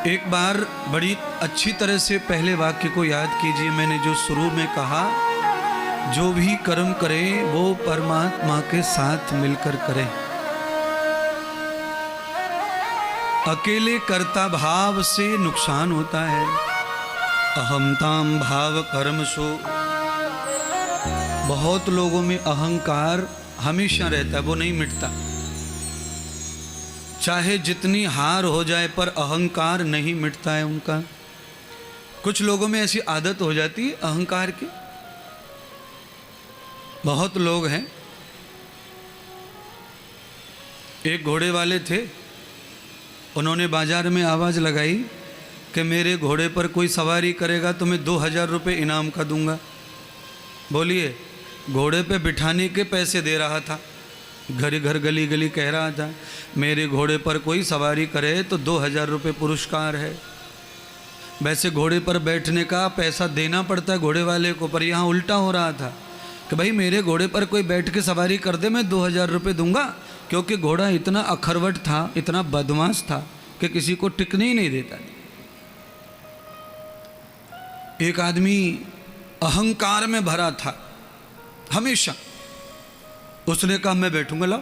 एक बार बड़ी अच्छी तरह से पहले वाक्य को याद कीजिए। मैंने जो शुरू में कहा, जो भी कर्म करे वो परमात्मा के साथ मिलकर करे। अकेले कर्ता भाव से नुकसान होता है। अहमताम भाव कर्म सो। बहुत लोगों में अहंकार हमेशा रहता है, वो नहीं मिटता। चाहे जितनी हार हो जाए पर अहंकार नहीं मिटता है उनका। कुछ लोगों में ऐसी आदत हो जाती है अहंकार की। बहुत लोग हैं। एक घोड़े वाले थे, उन्होंने बाजार में आवाज़ लगाई कि मेरे घोड़े पर कोई सवारी करेगा तो मैं 2000 रुपये इनाम का दूंगा। बोलिए, घोड़े पे बिठाने के पैसे दे रहा था, घर घर गली गली कह रहा था मेरे घोड़े पर कोई सवारी करे तो 2000 रुपये पुरस्कार है। वैसे घोड़े पर बैठने का पैसा देना पड़ता है घोड़े वाले को, पर यहाँ उल्टा हो रहा था कि भाई मेरे घोड़े पर कोई बैठ के सवारी कर दे, मैं 2000 रुपये दूंगा। क्योंकि घोड़ा इतना अखरवट था, इतना बदमाश था कि किसी को टिकने ही नहीं देता। एक आदमी अहंकार में भरा था हमेशा। उसने कहा मैं बैठूंगा, लाओ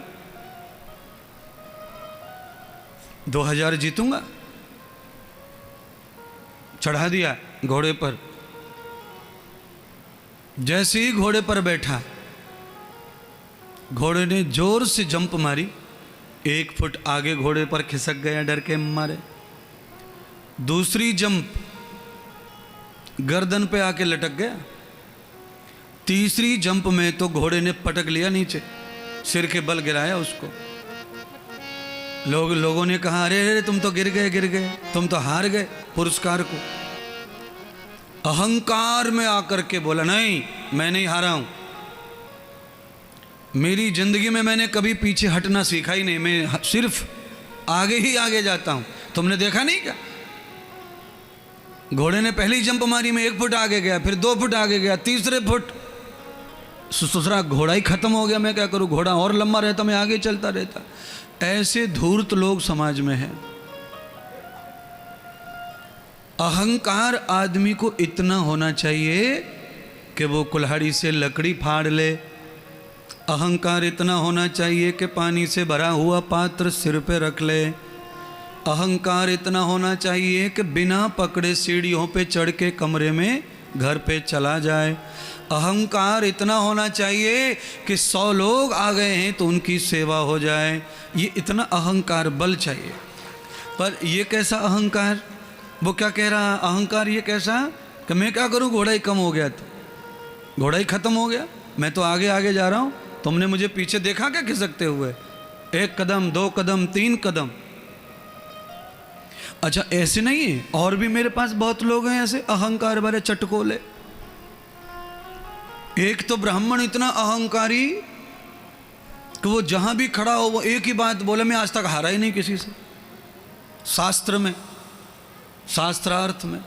2000 जीतूंगा। चढ़ा दिया घोड़े पर। जैसे ही घोड़े पर बैठा, घोड़े ने जोर से जंप मारी। 1 फुट आगे घोड़े पर खिसक गया डर के मारे। दूसरी जंप गर्दन पे आके लटक गया। तीसरी जंप में तो घोड़े ने पटक लिया नीचे, सिर के बल गिराया उसको। लोगों ने कहा अरे अरे तुम तो गिर गए, तुम तो हार गए पुरस्कार को। अहंकार में आकर के बोला नहीं, मैं नहीं हारा हूं। मेरी जिंदगी में मैंने कभी पीछे हटना सीखा ही नहीं, मैं सिर्फ आगे ही आगे जाता हूं। तुमने देखा नहीं क्या? घोड़े ने पहली जंप मारी, मैं 1 फुट आगे गया, फिर 2 फुट आगे गया, तीसरे फुट दूसरा घोड़ा ही खत्म हो गया। मैं क्या करूं? घोड़ा और लंबा रहता, मैं आगे चलता रहता। ऐसे धूर्त लोग समाज में हैं। अहंकार आदमी को इतना होना चाहिए कि वो कुल्हाड़ी से लकड़ी फाड़ ले। अहंकार इतना होना चाहिए कि पानी से भरा हुआ पात्र सिर पे रख ले। अहंकार इतना होना चाहिए कि बिना पकड़े सीढ़ियों पे चढ़ के कमरे में घर पे चला जाए। अहंकार इतना होना चाहिए कि 100 लोग आ गए हैं तो उनकी सेवा हो जाए। ये इतना अहंकार बल चाहिए। पर ये कैसा अहंकार? वो क्या कह रहा अहंकार? ये कैसा कि मैं क्या करूं, घोड़ा ही कम हो गया, तो घोड़ा ही खत्म हो गया, मैं तो आगे आगे जा रहा हूं, तुमने मुझे पीछे देखा क्या खिसकते हुए? 1 कदम 2 कदम 3 कदम। अच्छा ऐसे नहीं है, और भी मेरे पास बहुत लोग हैं ऐसे अहंकार वाले चटकोले। एक तो ब्राह्मण इतना अहंकारी कि वो जहां भी खड़ा हो वो एक ही बात बोले, मैं आज तक हारा ही नहीं किसी से। शास्त्र में, शास्त्रार्थ में।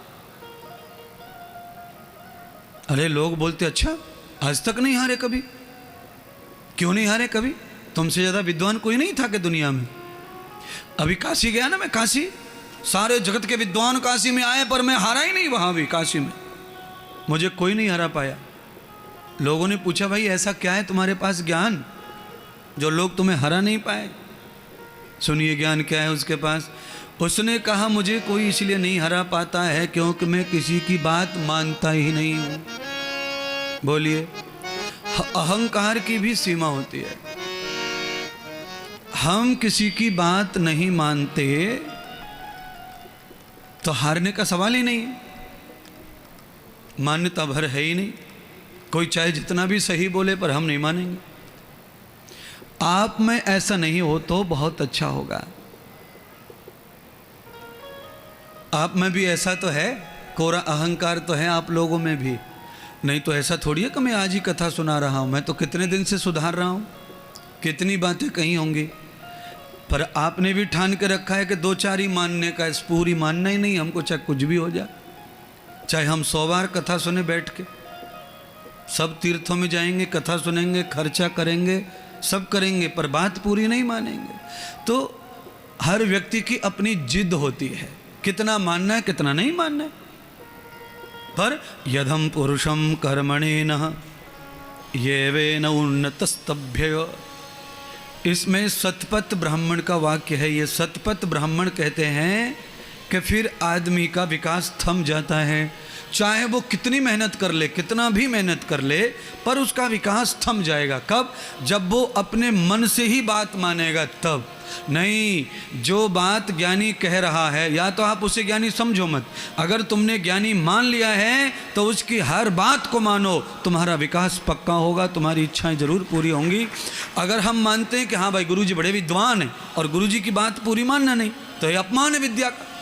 अरे लोग बोलते अच्छा आज तक नहीं हारे कभी? क्यों नहीं हारे कभी? तुमसे ज्यादा विद्वान कोई नहीं था कि दुनिया में? अभी काशी गया ना मैं, काशी, सारे जगत के विद्वान काशी में आए पर मैं हारा ही नहीं वहां भी काशी में, मुझे कोई नहीं हरा पाया। लोगों ने पूछा भाई ऐसा क्या है तुम्हारे पास ज्ञान जो लोग तुम्हें हरा नहीं पाए? सुनिए ज्ञान क्या है उसके पास। उसने कहा मुझे कोई इसलिए नहीं हरा पाता है क्योंकि मैं किसी की बात मानता ही नहीं हूं। बोलिए, अहंकार की भी सीमा होती है। हम किसी की बात नहीं मानते तो हारने का सवाल ही नहीं है। मान्यता भर है ही नहीं। कोई चाहे जितना भी सही बोले पर हम नहीं मानेंगे। आप में ऐसा नहीं हो तो बहुत अच्छा होगा। आप में भी ऐसा तो है, कोरा अहंकार तो है आप लोगों में भी। नहीं तो ऐसा थोड़ी है कि मैं आज ही कथा सुना रहा हूं, मैं तो कितने दिन से सुधार रहा हूं, कितनी बातें कही होंगी। पर आपने भी ठान के रखा है कि 2-4 ही मानने का, इस पूरी मानना ही नहीं हमको, चाहे कुछ भी हो जाए। चाहे हम 100 बार कथा सुने बैठ के, सब तीर्थों में जाएंगे, कथा सुनेंगे, खर्चा करेंगे, सब करेंगे, पर बात पूरी नहीं मानेंगे। तो हर व्यक्ति की अपनी जिद होती है। कितना मानना है कितना नहीं मानना है। पर यदम पुरुषम कर्मणेन ये वे न उन्नतस्तभ्य, इसमें सतपथ ब्राह्मण का वाक्य है। ये सतपथ ब्राह्मण कहते हैं कि फिर आदमी का विकास थम जाता है। चाहे वो कितनी मेहनत कर ले, कितना भी मेहनत कर ले, पर उसका विकास थम जाएगा। कब? जब वो अपने मन से ही बात मानेगा तब। नहीं, जो बात ज्ञानी कह रहा है, या तो आप उसे ज्ञानी समझो मत, अगर तुमने ज्ञानी मान लिया है तो उसकी हर बात को मानो, तुम्हारा विकास पक्का होगा, तुम्हारी इच्छाएं जरूर पूरी होंगी। अगर हम मानते हैं कि हाँ भाई गुरुजी बड़े विद्वान हैं और गुरुजी की बात पूरी मानना नहीं, तो ये अपमान है विद्या का।